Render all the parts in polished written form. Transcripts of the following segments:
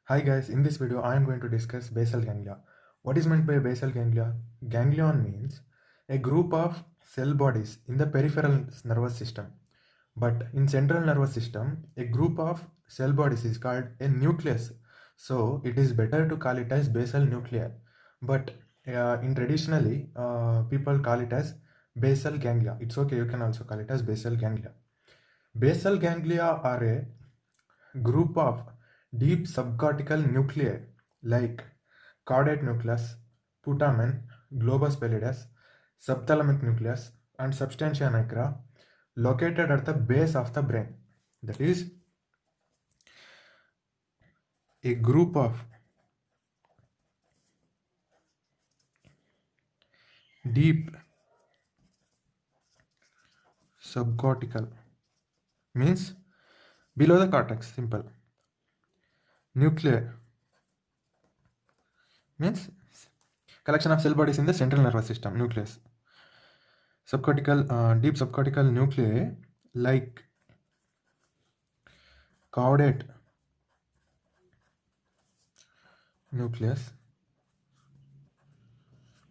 Hi guys, in this video I am going to discuss basal ganglia. What is meant by basal ganglia? Ganglion means a group of cell bodies in the peripheral nervous system. But in central nervous system, a group of cell bodies is called a nucleus. So it is better to call it as basal nuclei. But in traditionally, people call it as basal ganglia. It's okay, you can also call it as basal ganglia. Basal ganglia are a group of deep subcortical nuclei like caudate nucleus, putamen, globus pallidus, subthalamic nucleus, and substantia nigra located at the base of the brain. That is a group of deep subcortical means below the cortex, simple. Nuclei means collection of cell bodies in the central nervous system, nucleus. Deep subcortical nuclei like caudate nucleus,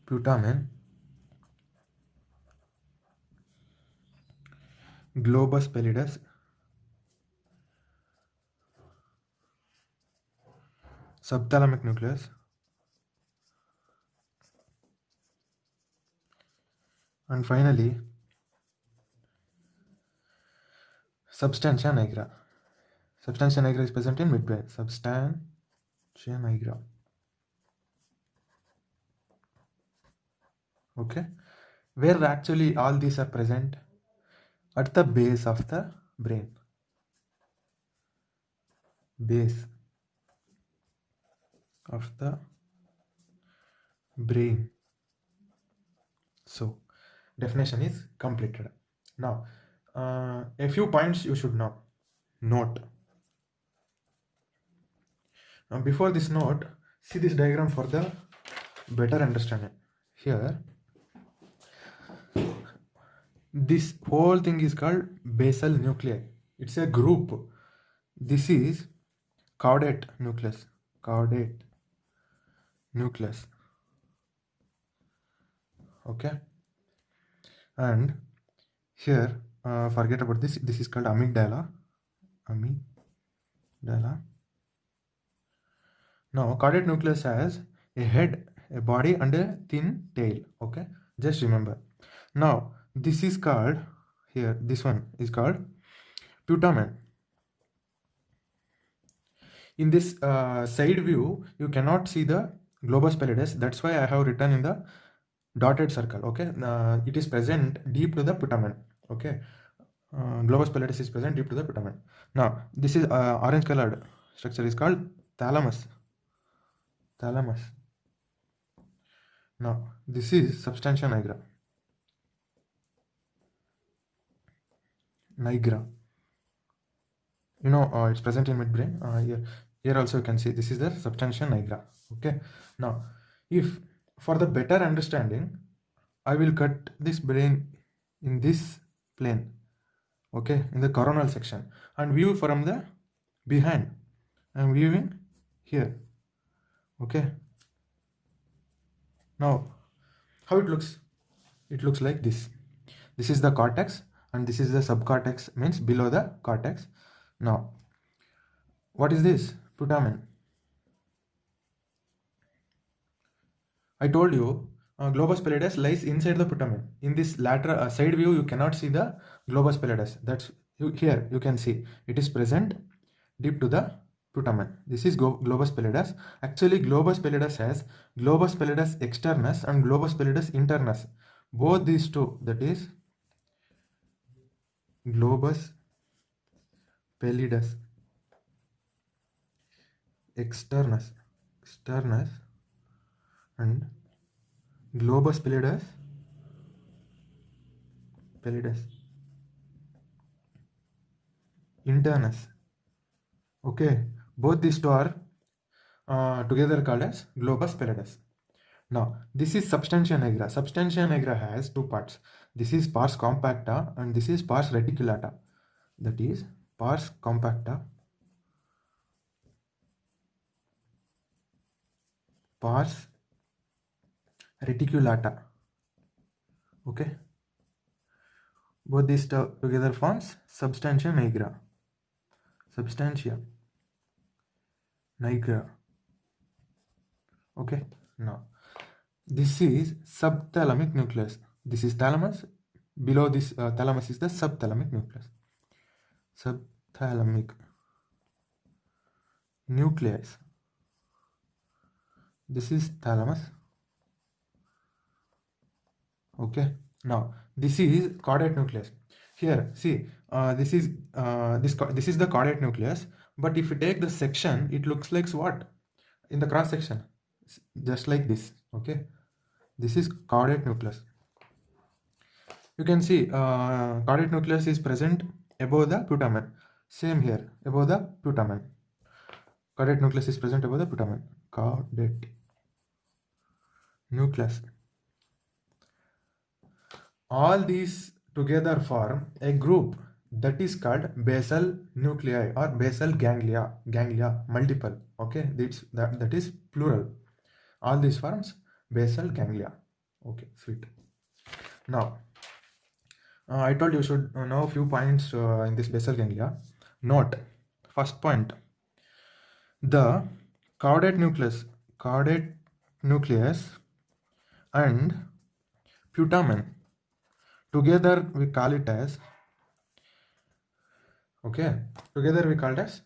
putamen, globus pallidus, subthalamic nucleus, and finally substantia nigra. Substantia nigra is present in midbrain. Substantia nigra. Okay, where actually all these are present at the base of the brain. Base of the brain. So definition is completed. Now a few points you should know. Note. Before this note, see this diagram for the better understanding. Here, this whole thing is called basal nuclei. It's a group. This is caudate nucleus. Caudate nucleus. Okay. And here, forget about this. This is called amygdala. Amygdala. Now, caudate nucleus has a head, a body, and a thin tail. Okay. Just remember. Now, this is called here. This one is called putamen. In this side view, you cannot see the globus pallidus. That's why I have written in the dotted circle. Okay, it is present deep to the putamen. Okay, globus pallidus is present deep to the putamen. Now, this is orange colored structure is called thalamus. Thalamus. Now, this is substantia nigra. Nigra. You know, it's present in midbrain. Here also you can see this is the substantia nigra. Okay. Now, if for the better understanding, I will cut this brain in this plane. Okay, in the coronal section, and view from the behind. I am viewing here. Okay. Now, how it looks? It looks like this. This is the cortex, and this is the subcortex, means below the cortex. Now, what is this? Putamen. I told you globus pallidus lies inside the putamen. In this lateral side view, you cannot see the globus pallidus. That's here you can see it is present deep to the putamen. This is globus pallidus. Actually, globus pallidus has globus pallidus externus and globus pallidus internus. Both these two, that is globus pallidus externus and globus pallidus internus. Okay, both these two are together called as globus pallidus. Now, this is substantia nigra. Substantia nigra has two parts. This is pars compacta and this is pars reticulata. That is pars compacta pars reticulata. Okay, both these together forms substantia nigra. Substantia nigra. Okay, now this is subthalamic nucleus. This is thalamus. Below this thalamus is the subthalamic nucleus. Subthalamic nucleus. This is thalamus. Okay, now this is caudate nucleus. Here, see, this is the caudate nucleus, but if you take the section, it looks like what? In the cross section, just like this. Okay, this is caudate nucleus. You can see caudate nucleus is present above the putamen. Same here, above the putamen. Caudate nucleus is present above the putamen. Caudate nucleus. All these together form a group that is called basal nuclei or basal ganglia multiple. Okay, that is plural. All these forms basal ganglia. Okay, sweet. Now I told you should know a few points in this basal ganglia. Note, first point, the caudate nucleus and putamen together we call it as, okay, together we called as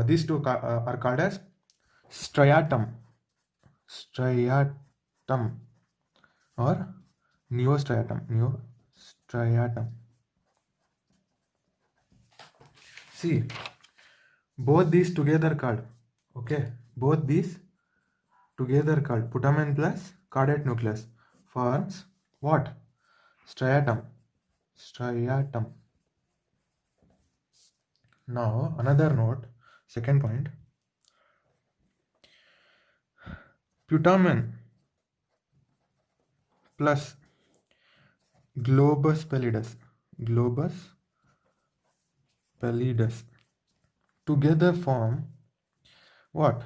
these two are called as striatum or neostriatum. See, both these together called, okay, both these together called putamen plus caudate nucleus forms what? Striatum. Now another note, second point, putamen plus globus pallidus together form what?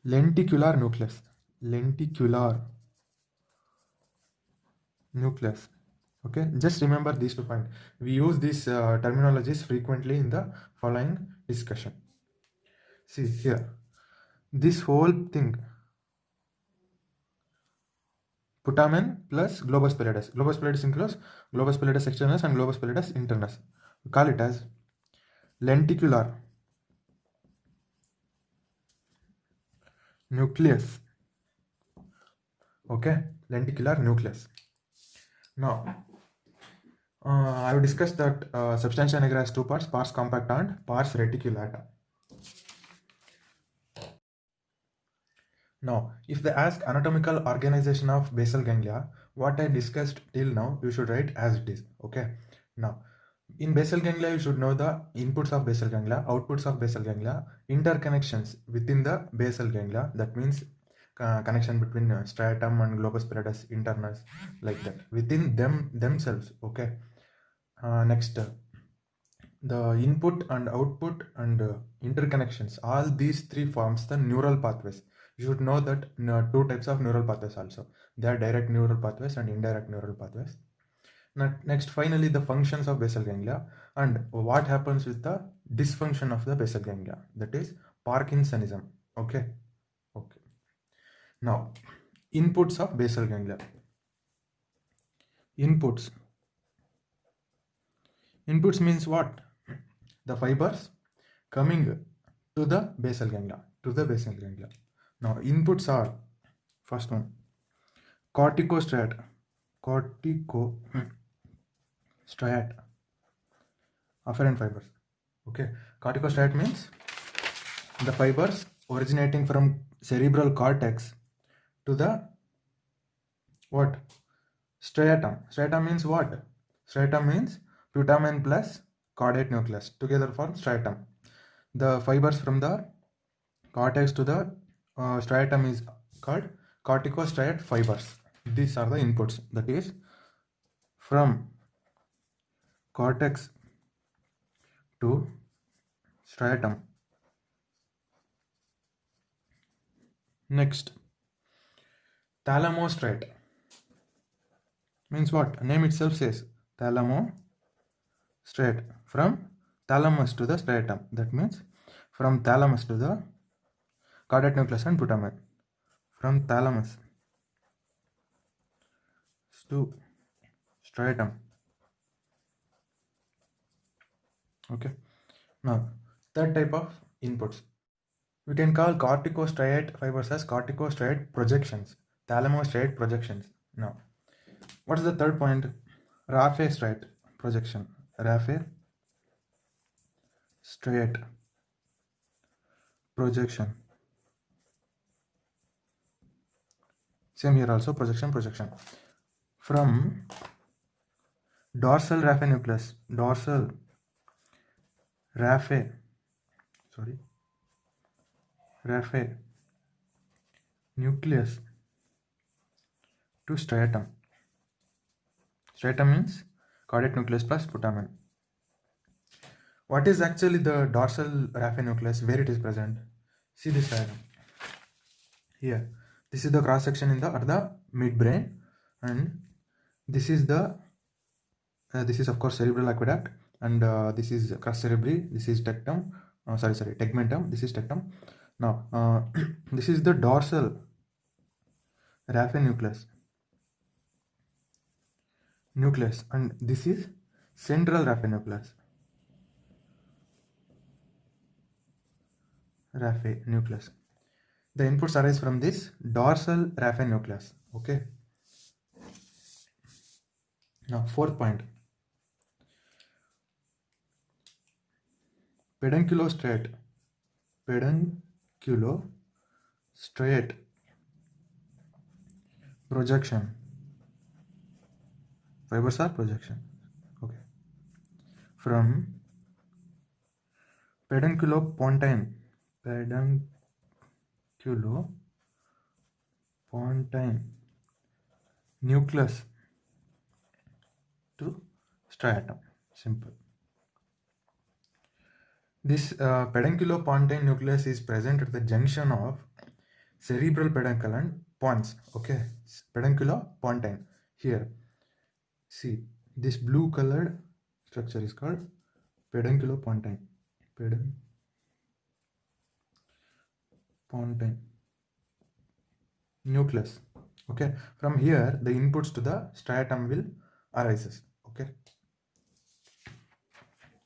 Lenticular nucleus. Okay, just remember these 2 points. We use these terminologies frequently in the following discussion. See here, this whole thing, putamen plus globus pallidus. Globus pallidus includes globus pallidus externus and globus pallidus internus. We call it as lenticular nucleus. Okay, lenticular nucleus. Now I have discussed that substantia nigra has 2 parts, pars compacta and pars reticulata. Now, if they ask anatomical organization of basal ganglia, what I discussed till now, you should write as it is. Okay. Now, in basal ganglia, you should know the inputs of basal ganglia, outputs of basal ganglia, interconnections within the basal ganglia. That means connection between striatum and globus pallidus internus, like that, within themselves. Okay. Next, the input and output and interconnections, all these 3 forms the neural pathways. You should know that 2 types of neural pathways also. There are direct neural pathways and indirect neural pathways. Next, finally, the functions of basal ganglia and what happens with the dysfunction of the basal ganglia, that is Parkinsonism. Okay. Now, inputs of basal ganglia. Inputs means what? The fibers coming to the basal ganglia. Now, inputs are, first one, corticostriate, afferent fibers. Okay, corticostriate means the fibers originating from cerebral cortex to the what? Striatum. Striatum means what? Striatum means putamen plus caudate nucleus together form striatum. The fibers from the cortex to the striatum is called corticostriate fibers. These are the inputs, that is from cortex to striatum. Next, thalamostrate means what? Name itself says thalamostrate, from thalamus to the striatum. That means from thalamus to the caudate nucleus and putamen. From thalamus to striatum. Okay. Now, third type of inputs. We can call corticostriate fibers as corticostriate projections, thalamostriate projections. Now, what is the third point? Raphe striate projection. Raphe striate projection. Same here also, projection. From dorsal raphe nucleus, raphe nucleus to striatum. Striatum means caudate nucleus plus putamen. What is actually the dorsal raphe nucleus? Where it is present? See this diagram. Here, this is the cross section at the midbrain, and this is the this is of course cerebral aqueduct, and this is crus cerebri. This is tectum. Tegmentum. This is tectum. Now, this is the dorsal raphe nucleus, and this is central raphe nucleus. The inputs arise from this dorsal raphe nucleus. Okay. Now, fourth point. Pedunculostriate projection. Fibers are projection. Okay. From pedunculopontine nucleus to striatum. Simple. This pedunculopontine nucleus is present at the junction of cerebral peduncle and pons. Okay, pedunculopontine. Here, see, this blue colored structure is called pedunculopontine. Nucleus. Okay, from here the inputs to the striatum will arises. Okay,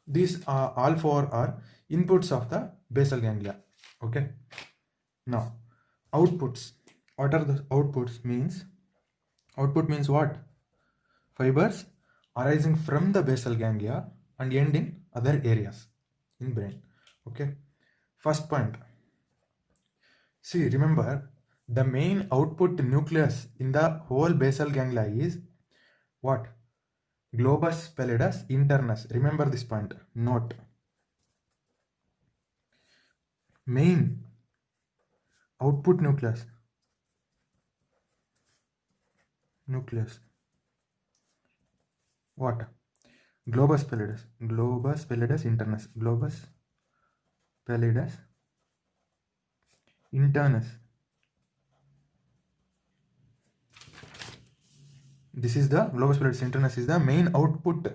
these are all four are inputs of the basal ganglia. Okay, now outputs. What are the outputs? Output means what? Fibers arising from the basal ganglia and end in other areas in brain. Okay, first point. See, remember, the main output nucleus in the whole basal ganglia is what? Globus pallidus internus. Remember this point. Note. Main output nucleus. What? Globus pallidus internus. Globus pallidus internus. This is the globus pallidus internus is the main output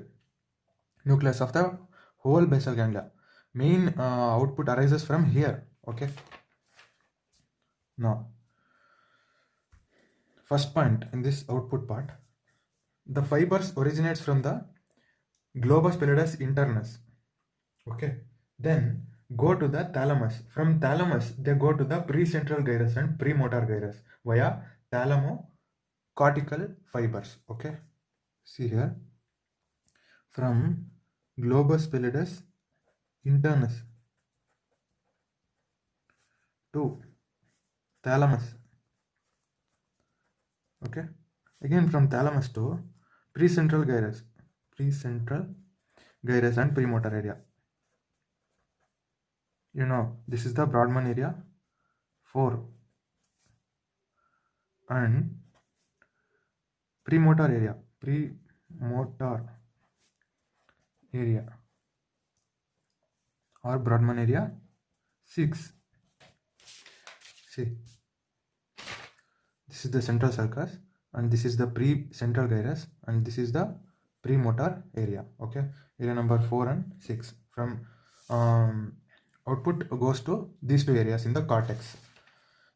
nucleus of the whole basal ganglia. Main output arises from here. Okay. Now, first point in this output part, the fibers originates from the globus pallidus internus. Okay. Then go to the thalamus. From thalamus, they go to the precentral gyrus and premotor gyrus via thalamocortical fibers. Okay. See here. From globus pallidus internus to thalamus. Okay. Again from thalamus to precentral gyrus and premotor area. You know, this is the Brodmann area 4 and premotor area or Brodmann area 6. See, This is the central sulcus, and this is the pre-central gyrus, and this is the premotor area. Okay, area number 4 and 6. From output goes to these two areas in the cortex.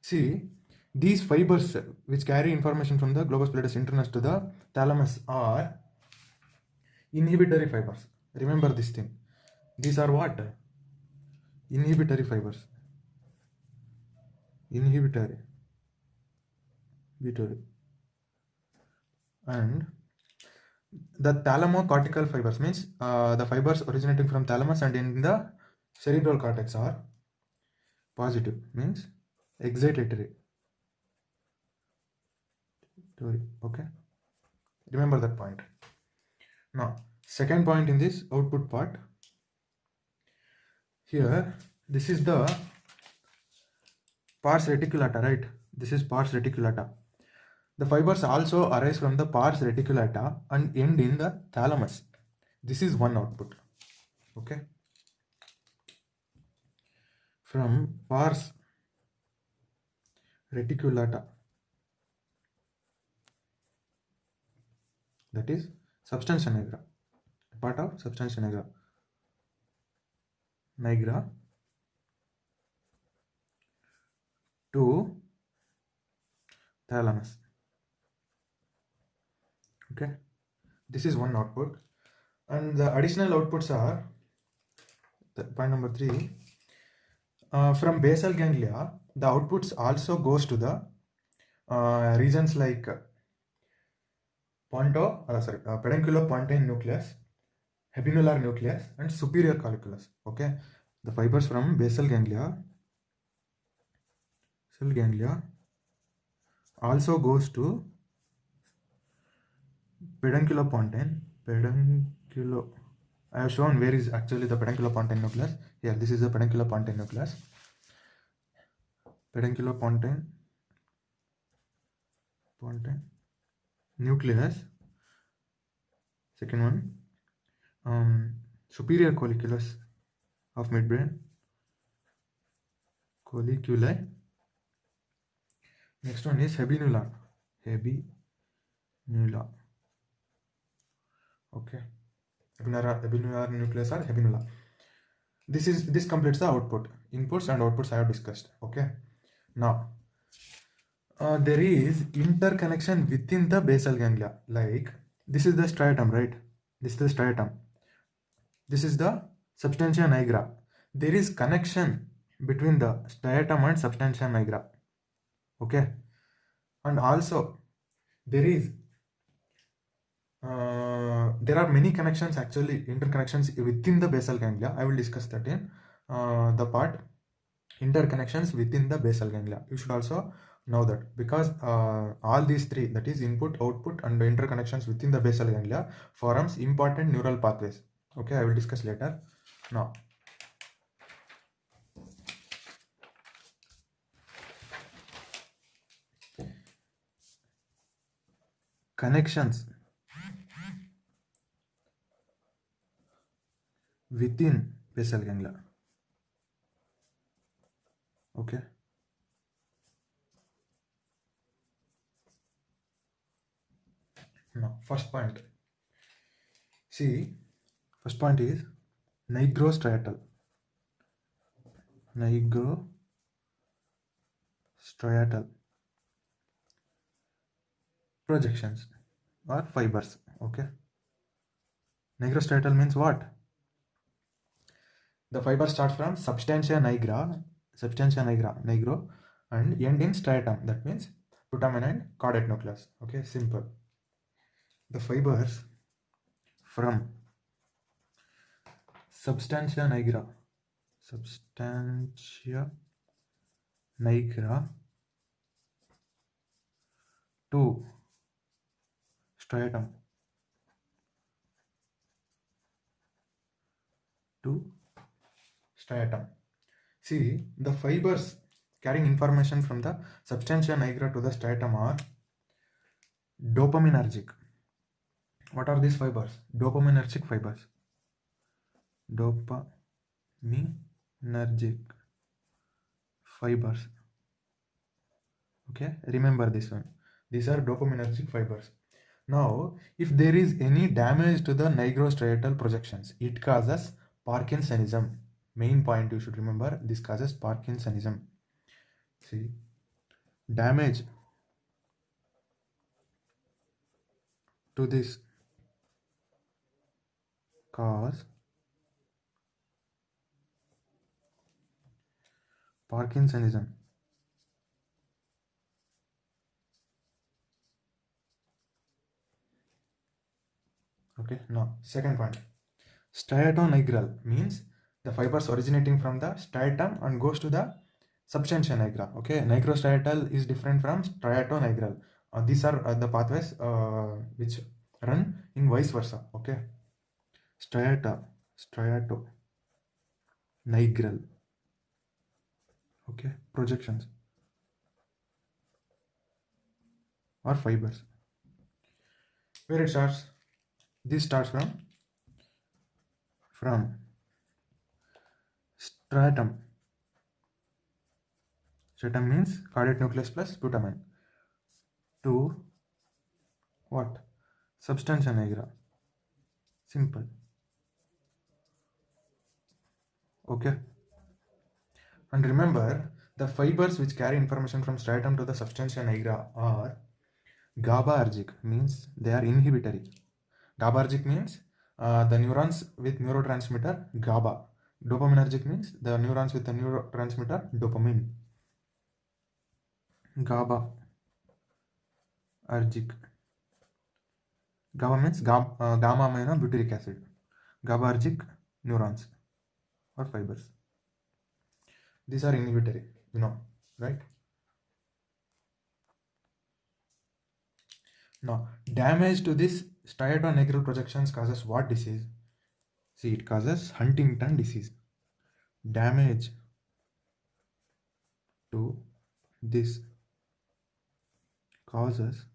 See, these fibers which carry information from the globus pallidus internus to the thalamus are inhibitory fibers. Remember this thing. These are what? Inhibitory fibers. Inhibitory. And the thalamocortical fibers means the fibers originating from thalamus and in the cerebral cortex are positive, means excitatory. Okay, remember that point. Now, second point in this output part, here this is the pars reticulata, right? This is pars reticulata. The fibers also arise from the pars reticulata and end in the thalamus. This is one output. Okay, from pars reticulata, that is substantia nigra, part of substantia nigra to thalamus. Okay, this is one output, and the additional outputs are point number 3. From basal ganglia, the outputs also goes to the regions like pedunculopontine nucleus, habenular nucleus, and superior colliculus. Okay, the fibers from basal ganglia, also goes to pedunculopontine. I have shown where is actually the pedunculopontine nucleus. Here, this is the pedunculopontine nucleus. Pedunculopontine nucleus. Second one, superior colliculus of midbrain, colliculi. Next one is habenula. Okay, habenular nucleus or habenula. This completes the output. Inputs and outputs I have discussed. Okay, now there is interconnection within the basal ganglia. Like this is the striatum, right? This is the striatum. This is the substantia nigra. There is connection between the striatum and substantia nigra. Okay, and also there are many connections, actually interconnections within the basal ganglia. I will discuss that in the part interconnections within the basal ganglia. You should also know that, because all these three, that is input, output, and the interconnections within the basal ganglia, forms important neural pathways. Okay, I will discuss later. Now, connections within basal ganglia. Okay, now first point. See, first point is nigrostriatal projections or fibers. Okay, nigrostriatal means what? The fiber starts from substantia nigra, nigro, and end in striatum. That means putamen and caudate nucleus. Okay, simple. The fibers from substantia nigra to striatum See, the fibers carrying information from the substantia nigra to the striatum are dopaminergic. What are these fibers? Dopaminergic fibers. Dopaminergic fibers. Okay, remember this one. These are dopaminergic fibers. Now, if there is any damage to the nigrostriatal projections, it causes Parkinsonism. Main point you should remember, this causes Parkinsonism. See, damage to this cause Parkinsonism. Okay, now second point. Striatonigral means the fibers originating from the striatum and goes to the substantia nigra. Okay, nigrostriatal is different from striatonigral. These are the pathways which run in vice versa. Okay, striatonigral. Okay, projections or fibers. Where it starts? This starts from stratum. Stratum means cardiac nucleus plus putamen to what? Substantia nigra. Simple. Okay. And remember, the fibers which carry information from stratum to the substantia nigra are GABAergic, means they are inhibitory. GABAergic means the neurons with neurotransmitter GABA. Dopaminergic means the neurons with the neurotransmitter dopamine. GABAergic. GABA means gamma aminobutyric acid. GABAergic neurons or fibers. These are inhibitory, you know, right? Now, damage to this striatonigral projections causes what disease? See, it causes Huntington disease. Damage to this causes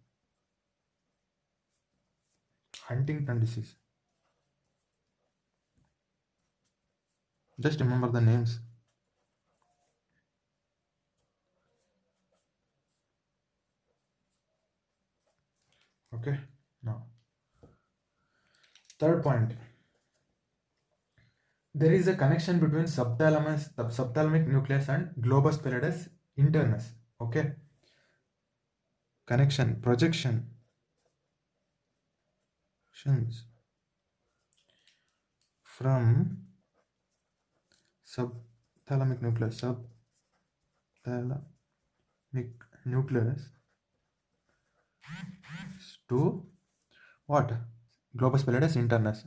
Huntington disease. Just remember the names. Okay, now third point. There is a connection between subthalamus, the subthalamic nucleus and globus pallidus internus. Okay, connection, projections from subthalamic nucleus to what? Globus pallidus internus.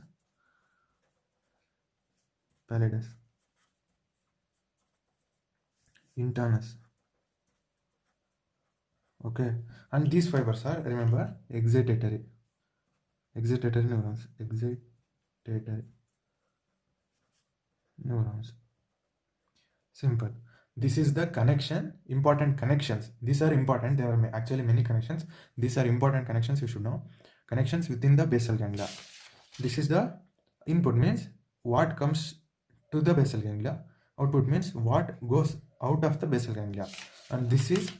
Okay, and these fibers are, remember, excitatory neurons. Simple. This is the connection, important connections. These are important. There are actually many connections. These are important connections you should know. Connections within the basal ganglia. This is the input, means what comes to the basal ganglia. Output means what goes out of the basal ganglia. And this is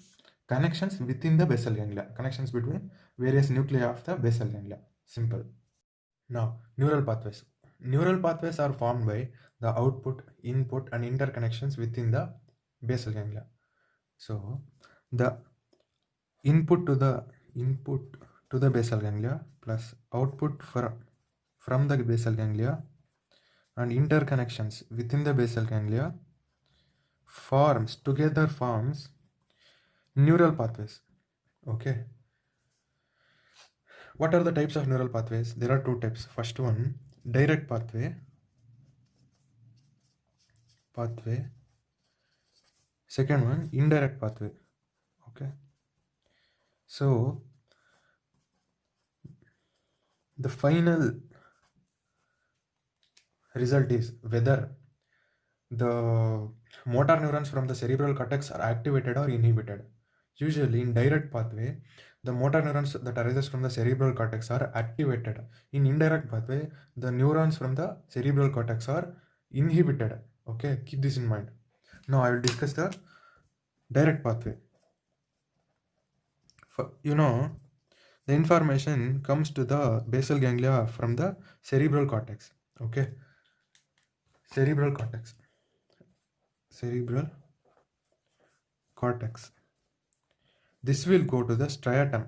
connections within the basal ganglia. Connections between various nuclei of the basal ganglia. Simple. Now, neural pathways. Neural pathways are formed by the output, input and interconnections within the basal ganglia. So, the input to the basal ganglia plus output from the basal ganglia and interconnections within the basal ganglia forms neural pathways. Okay. What are the types of neural pathways? There are two types. First one, direct pathway. Second one, indirect pathway. Okay. So, the final result is whether the motor neurons from the cerebral cortex are activated or inhibited. Usually in direct pathway, the motor neurons that arises from the cerebral cortex are activated. In indirect pathway, the neurons from the cerebral cortex are inhibited. Okay, keep this in mind. Now I will discuss the direct pathway. You know, the information comes to the basal ganglia from the cerebral cortex. Okay, cerebral cortex. Cerebral cortex. This will go to the striatum.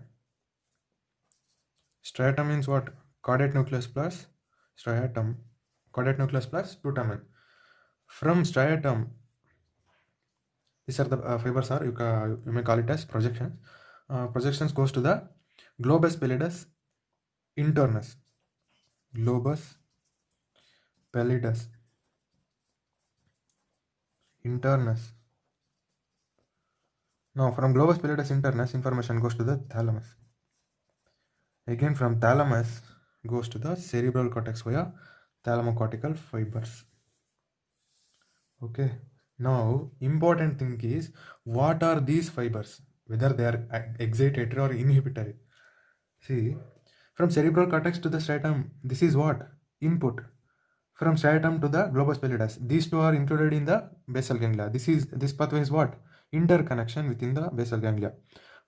Striatum means what? Caudate nucleus plus striatum. Caudate nucleus plus putamen. From striatum, these are the fibers are you may call it as projections. Projections goes to the globus pallidus internus. Globus pallidus internus. Now from globus pallidus internus, information goes to the thalamus. Again from thalamus goes to the cerebral cortex via thalamocortical fibers. Okay. Now important thing is, what are these fibers? Whether they are excitatory or inhibitory. See, from cerebral cortex to the striatum, this is what? Input. From striatum to the globus pallidus, these two are included in the basal ganglia. This pathway is what? Interconnection within the basal ganglia.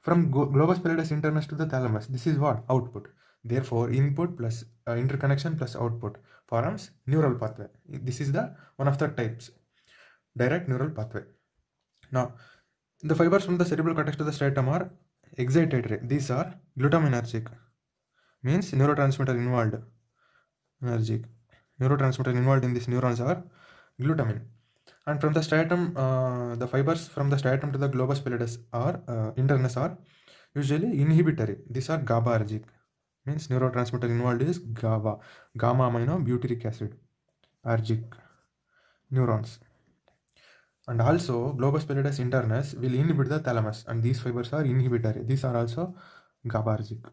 From globus pallidus internus to the thalamus, this is what? Output. Therefore, input plus interconnection plus output forms neural pathway. This is the one of the types, direct neural pathway. Now, the fibers from the cerebral cortex to the striatum are excitatory. These are glutaminergic, means neurotransmitter involved. Energic. Neurotransmitter involved in these neurons are glutamine. And from the striatum, the fibers from the striatum to the globus pallidus are internus are usually inhibitory. These are GABAergic, means neurotransmitter involved is GABA, gamma amino butyric acid, ergic neurons. And also globus pallidus internus will inhibit the thalamus, and these fibers are inhibitory. These are also GABAergic.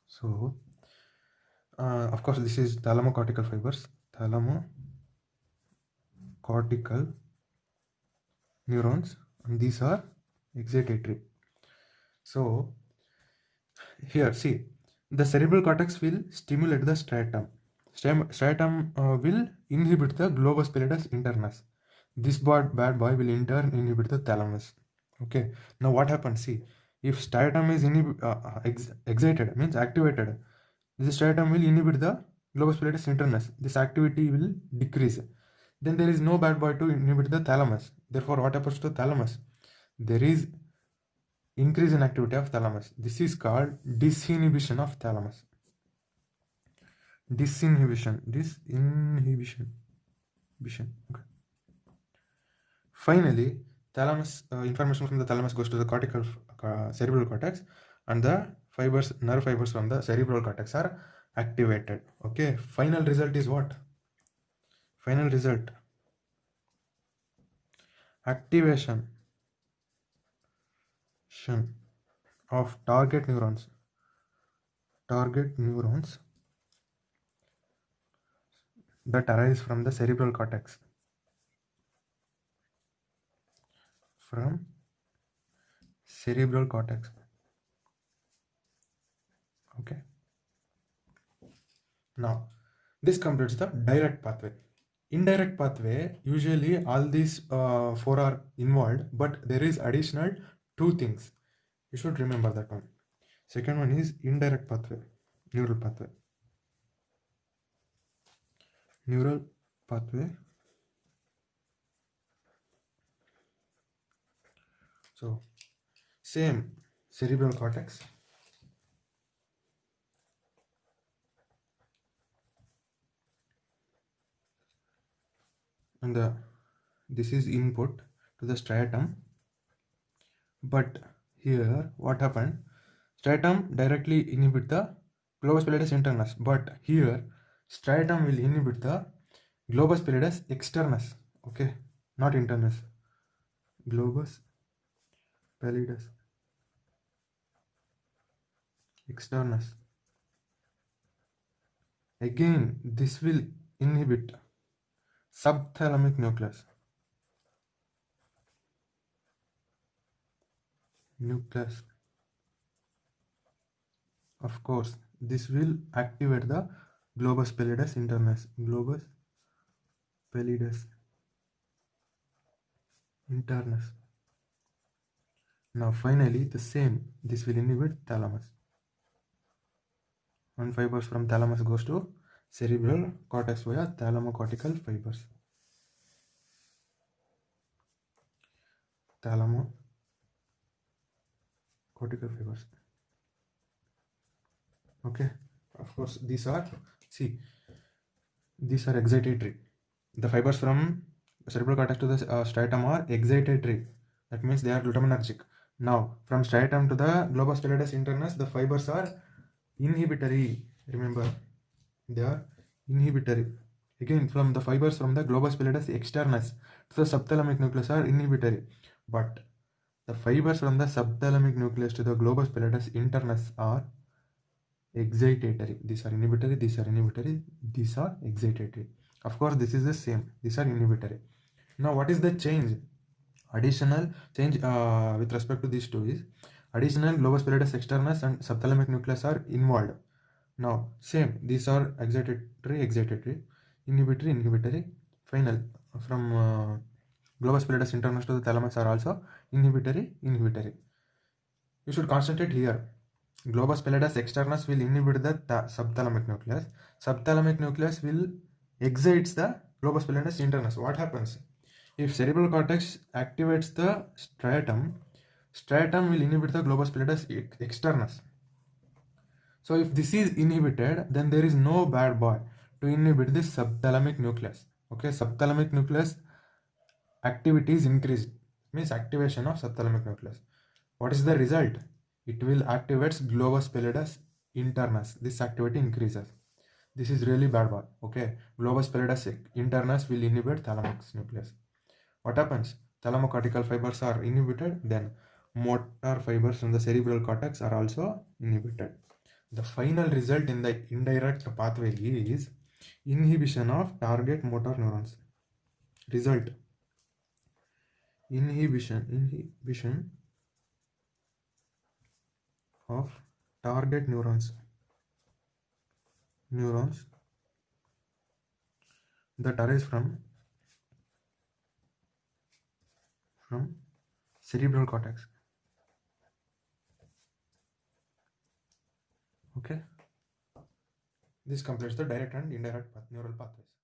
So of course this is thalamocortical fibers, thalamocortical neurons, and these are excitatory. So here see, the cerebral cortex will stimulate the striatum. Striatum will inhibit the globus pallidus internus. This bad boy will in turn inhibit the thalamus. Okay, now what happens? See, if striatum is excited, means activated, this striatum will inhibit the globus pallidus internus. This activity will decrease. Then there is no bad boy to inhibit the thalamus. Therefore, what happens to the thalamus? There is increase in activity of thalamus. This is called disinhibition of thalamus. Disinhibition. Okay. Finally, thalamus information from the thalamus goes to the cortical cerebral cortex, and the nerve fibers from the cerebral cortex are activated. Okay. Final result is what? Final result: activation of target neurons that arise from the cerebral cortex. From cerebral cortex. Okay. Now, this completes the direct pathway. Indirect pathway, usually all these four are involved, but there is additional two things. You should remember that one. Second one is indirect pathway, neural pathway. Neural pathway. So, same cerebral cortex. And this is input to the striatum. But here, what happened? Striatum directly inhibit the globus pallidus internus. But here, striatum will inhibit the globus pallidus externus. Okay, not internus. Globus pallidus externus. Again, this will inhibit subthalamic nucleus. Of course, this will activate the globus pallidus internus. Globus pallidus internus. Now finally the same, this will inhibit thalamus. One fibers from thalamus goes to cerebral cortex via thalamocortical fibers. Thalamocortical fibers. Okay, of course these are excitatory. The fibers from cerebral cortex to the striatum are excitatory. That means they are glutaminergic. Now from striatum to the globus pallidus internus, the fibers are inhibitory. Remember, they are inhibitory. Again, from the fibers from the globus pallidus externus to the subthalamic nucleus are inhibitory. But the fibers from the subthalamic nucleus to the globus pallidus internus are excitatory. These are inhibitory, these are inhibitory, these are excitatory. Of course, this is the same. These are inhibitory. Now, what is the change? Additional change with respect to these two is additional globus pallidus externus and subthalamic nucleus are involved. Now, same. These are excitatory, inhibitory. Final from globus pallidus internus to the thalamus are also inhibitory. You should concentrate here. Globus pallidus externus will inhibit the subthalamic nucleus. Subthalamic nucleus will excites the globus pallidus internus. What happens? If cerebral cortex activates the striatum will inhibit the globus pallidus externus. So if this is inhibited, then there is no bad boy to inhibit this subthalamic nucleus. Okay, subthalamic nucleus activity is increased. Means activation of subthalamic nucleus. What is the result? It will activate globus pallidus internus. This activity increases. This is really bad boy. Okay, globus pallidus internus will inhibit thalamus nucleus. What happens? Thalamocortical fibers are inhibited, then motor fibers from the cerebral cortex are also inhibited. The final result in the indirect pathway is inhibition of target motor neurons. Result: inhibition of target neurons that arise from cerebral cortex. Okay, this completes the direct and indirect neural pathways.